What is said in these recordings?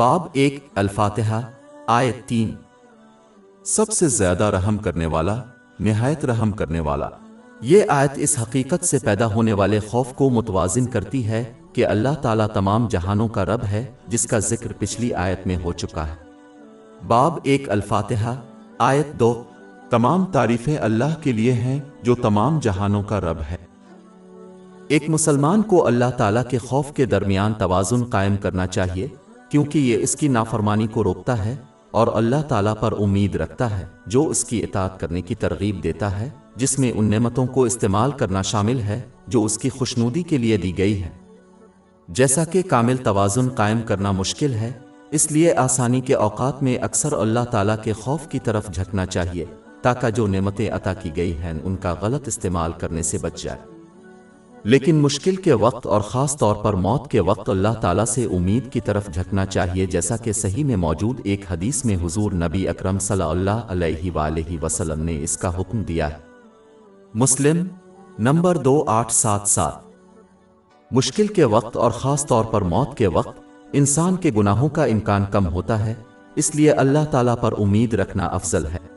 बाब 1 अल-फातिहा आयत 3। सबसे ज्यादा रहम करने वाला, निहायत रहम करने वाला। ये आयत इस हकीकत से पैदा होने वाले खौफ को मुतवाजिन करती है कि अल्लाह ताला तमाम जहानों का रब है, जिसका जिक्र पिछली आयत में हो चुका है। बाब 1 अल-फातिहा आयत 2। तमाम तारीफें अल्लाह के लिए हैं जो तमाम जहानों का रब है। एक मुसलमान को अल्लाह ताला के खौफ के दरमियान तवाज़ुन कायम करना चाहिए, क्योंकि ये इसकी नाफरमानी को रोकता है और अल्लाह ताला पर उम्मीद रखता है, जो उसकी इताअत करने की तरगीब देता है, जिसमें उन नेमतों को इस्तेमाल करना शामिल है जो उसकी खुशनुदी के लिए दी गई है। जैसा कि कामिल तवाज़ुन कायम करना मुश्किल है, इसलिए आसानी के औकात में अक्सर अल्लाह ताला के खौफ की तरफ झुकना चाहिए, ताकि जो नेमतें अता की गई हैं उनका गलत इस्तेमाल करने से बच जाए। लेकिन मुश्किल के वक्त और ख़ास तौर पर मौत के वक्त अल्लाह ताला से उम्मीद की तरफ झुकना चाहिए, जैसा कि सही में मौजूद एक हदीस में हुजूर नबी अकरम सल्लल्लाहु अलैहि वसल्लम ने इसका हुक्म दिया है। मुस्लिम नंबर 2877। मुश्किल के वक्त और ख़ास तौर पर मौत के वक्त इंसान के गुनाहों का इम्कान कम होता है, इसलिए अल्लाह ताला पर उम्मीद रखना अफजल है।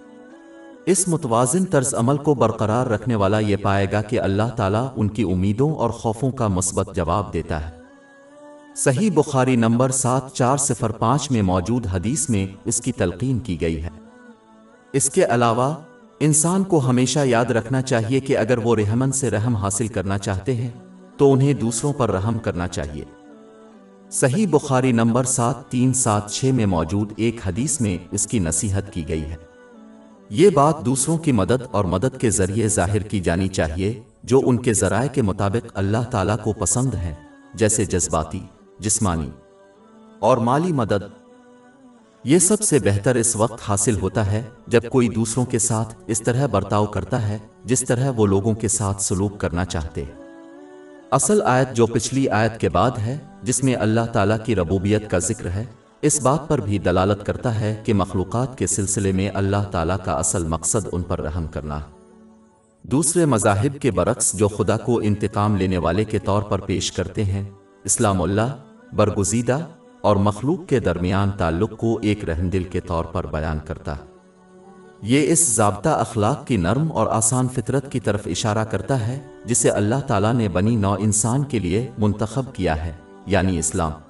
इस मुतवाज़िन तर्ज अमल को बरकरार रखने वाला ये पाएगा कि अल्लाह ताला उनकी उम्मीदों और खौफों का मुस्बत जवाब देता है। सही बुखारी नंबर 7405 में मौजूद हदीस में इसकी तलकीन की गई है। इसके अलावा इंसान को हमेशा याद रखना चाहिए कि अगर वो रहमन से रहम हासिल करना चाहते हैं तो उन्हें दूसरों पर रहम करना चाहिए। सही बुखारी नंबर 7376 में मौजूद एक हदीस में इसकी नसीहत की गई है। ये बात दूसरों की मदद और मदद के जरिए जाहिर की जानी चाहिए जो उनके ज़राए के मुताबिक अल्लाह ताला को पसंद है, जैसे जज्बाती, जिस्मानी और माली मदद। ये सबसे बेहतर इस वक्त हासिल होता है जब कोई दूसरों के साथ इस तरह बर्ताव करता है जिस तरह वो लोगों के साथ सलूक करना चाहते हैं। असल आयत जो पिछली आयत के बाद है, जिसमें अल्लाह ताला की रबूबियत का जिक्र है, इस बात पर भी दलालत करता है कि मखलूक़ात के सिलसिले में अल्लाह ताला का असल मकसद उन पर रहम करना है। दूसरे मज़ाहिब के बरक्स जो खुदा को इंतकाम लेने वाले के तौर पर पेश करते हैं, इस्लामुल्लाह बरगुज़ीदा और मखलूक के दरमियान ताल्लुक़ को एक रहमदिल के तौर पर बयान करता है। ये इस ज़ाब्ता अखलाक की नर्म और आसान फितरत की तरफ इशारा करता है जिसे अल्लाह ताला ने बनी नौ इंसान के लिए मुंतखब किया है, यानी इस्लाम।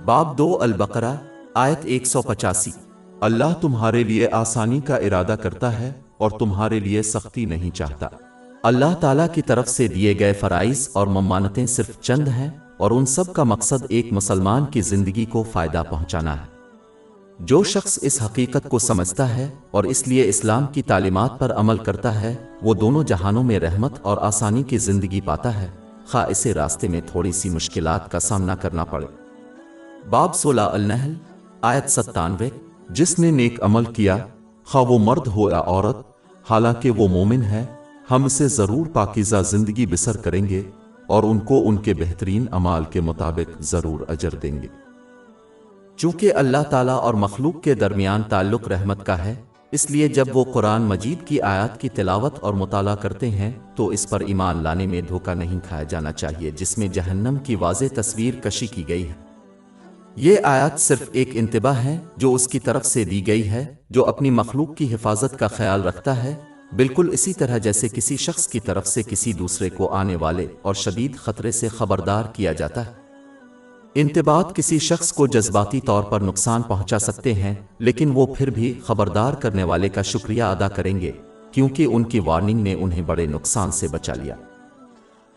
बाब 2 अल-बकरा आयत 185। अल्लाह तुम्हारे लिए आसानी का इरादा करता है और तुम्हारे लिए सख्ती नहीं चाहता। अल्लाह ताला की तरफ से दिए गए फराइज़ और ममानतें सिर्फ चंद हैं और उन सब का मकसद एक मुसलमान की ज़िंदगी को फ़ायदा पहुँचाना है। जो शख्स इस हकीकत को समझता है और इसलिए इस्लाम की तालीमात पर अमल करता है, वो दोनों जहानों में रहमत और आसानी की ज़िंदगी पाता है, खा इसे रास्ते में थोड़ी सी मुश्किलात का सामना करना पड़े। बाब 16 अल-नहल आयत 97। जिसने नेक अमल किया, खा वो मर्द हो या औरत, हालांकि वो मोमिन है, हम इसे ज़रूर पाकीज़ा ज़िंदगी बसर करेंगे और उनको उनके बेहतरीन अमाल के मुताबिक ज़रूर अजर देंगे। चूँकि अल्लाह ताला और मखलूक के दरमियान ताल्लुक़ रहमत का है, इसलिए जब वो कुरान मजीद की आयत की तिलावत और मुताला करते हैं तो इस पर ईमान लाने में धोखा नहीं खाया जाना चाहिए, जिसमें जहन्नम की वाज़ेह तस्वीर कशी की गई है। ये आयत सिर्फ एक इंतबाह है जो उसकी तरफ से दी गई है जो अपनी मखलूक की हिफाजत का ख्याल रखता है, बिल्कुल इसी तरह जैसे किसी शख्स की तरफ से किसी दूसरे को आने वाले और शदीद खतरे से खबरदार किया जाता है। इंतबात किसी शख्स को जज्बाती तौर पर नुकसान पहुंचा सकते हैं, लेकिन वो फिर भी खबरदार करने वाले का शुक्रिया अदा करेंगे, क्योंकि उनकी वार्निंग ने उन्हें बड़े नुकसान से बचा लिया।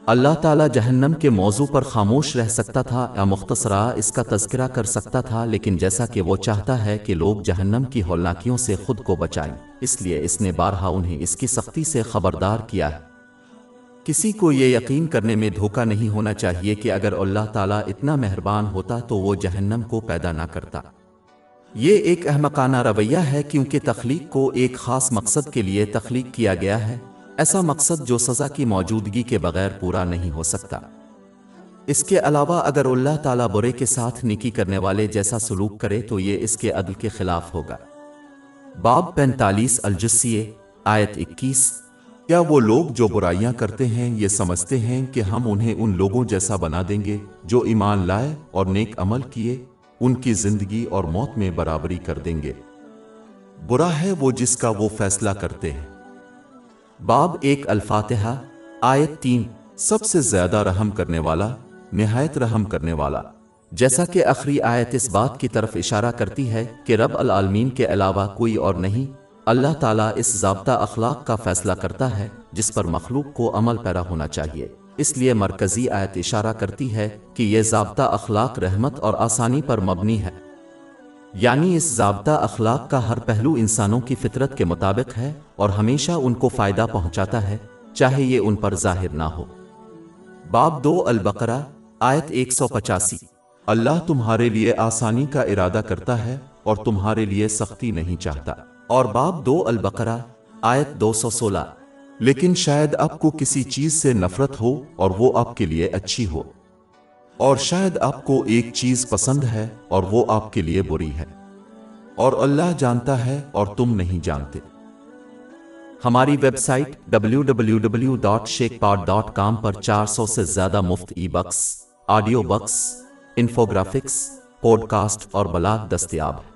अल्लाह ताला जहन्नम के मौजू पर खामोश रह सकता था या मुख्तसरा इसका तज़किरा कर सकता था, लेकिन जैसा कि वो चाहता है कि लोग जहन्नम की हौलनाकियों से खुद को बचाएं, इसलिए इसने बारहा उन्हें इसकी सख्ती से खबरदार किया है। किसी को ये यकीन करने में धोखा नहीं होना चाहिए कि अगर अल्लाह ताला इतना मेहरबान होता तो वो जहन्नम को पैदा ना करता। ये एक अहमकाना रवैया है, क्योंकि तख्लीक को एक ख़ास मकसद के लिए तख्लीक किया गया है, ऐसा मकसद जो सज़ा की मौजूदगी के बगैर पूरा नहीं हो सकता। इसके अलावा अगर अल्लाह ताला बुरे के साथ नेकी करने वाले जैसा सलूक करे तो ये इसके अदल के खिलाफ होगा। बाब 45 अल-जुस्सिये आयत 21। क्या वो लोग जो बुराइयां करते हैं ये समझते हैं कि हम उन्हें उन लोगों जैसा बना देंगे जो ईमान लाए और नेक अमल किए? ان کی زندگی اور موت میں برابری کر دیں گے۔ برا ہے وہ جس کا وہ فیصلہ کرتے ہیں۔ باب 1 الفاتحہ آیت 3 سب سے زیادہ رحم کرنے والا، نہایت رحم کرنے والا۔ جیسا کہ آخری آیت اس بات کی طرف اشارہ کرتی ہے کہ رب العالمین کے علاوہ کوئی اور نہیں، اللہ تعالیٰ اس ضابطہ اخلاق کا فیصلہ کرتا ہے جس پر مخلوق کو عمل پیرا ہونا چاہیے۔ اس لیے مرکزی آیت اشارہ کرتی ہے کہ یہ ضابطہ اخلاق رحمت اور آسانی پر مبنی ہے، یعنی اس ضابطہ اخلاق کا ہر پہلو انسانوں کی فطرت کے مطابق ہے اور ہمیشہ ان کو فائدہ پہنچاتا ہے، چاہے یہ ان پر ظاہر نہ ہو۔ باب 2 البقرہ آیت 185 اللہ تمہارے لیے آسانی کا ارادہ کرتا ہے اور تمہارے لیے سختی نہیں چاہتا۔ اور باب 2 البقرہ آیت 216 لیکن شاید آپ کو کسی چیز سے نفرت ہو اور وہ آپ کے لیے اچھی ہو، اور شاید آپ کو ایک چیز پسند ہے اور وہ آپ کے لیے بری ہے، اور اللہ جانتا ہے اور تم نہیں جانتے۔ ہماری ویب سائٹ www.sheikhpod.com پر 400 سے زیادہ مفت e books, audio books, infographics, podcast اور بلاگ دستیاب ہے۔